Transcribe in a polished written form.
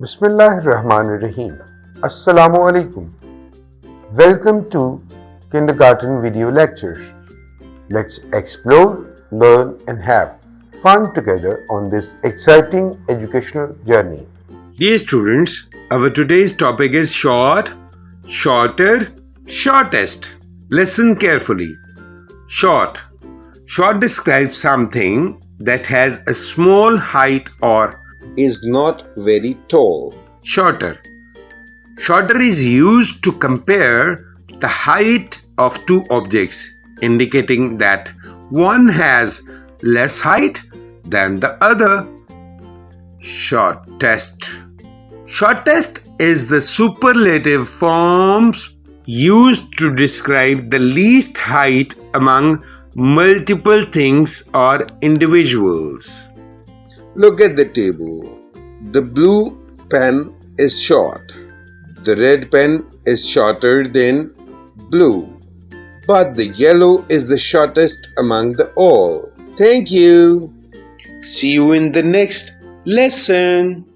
Bismillahirrahmanirrahim. Assalamu alaikum. Welcome to Kindergarten Video Lectures. Let's explore, learn, and have fun together on this exciting educational journey. Dear students, our today's topic is short, shorter, shortest. Listen carefully. Short. Short describes something that has a small height or is not very tall. shorter. Shorter is used to compare the height of two objects, indicating that one has less height than the other. Shortest. Shortest is the superlative forms used to describe the least height among multiple things or individuals. Look at the table. The blue pen is short. The red pen is shorter than blue. But the yellow is the shortest among the all. Thank you. See you in the next lesson.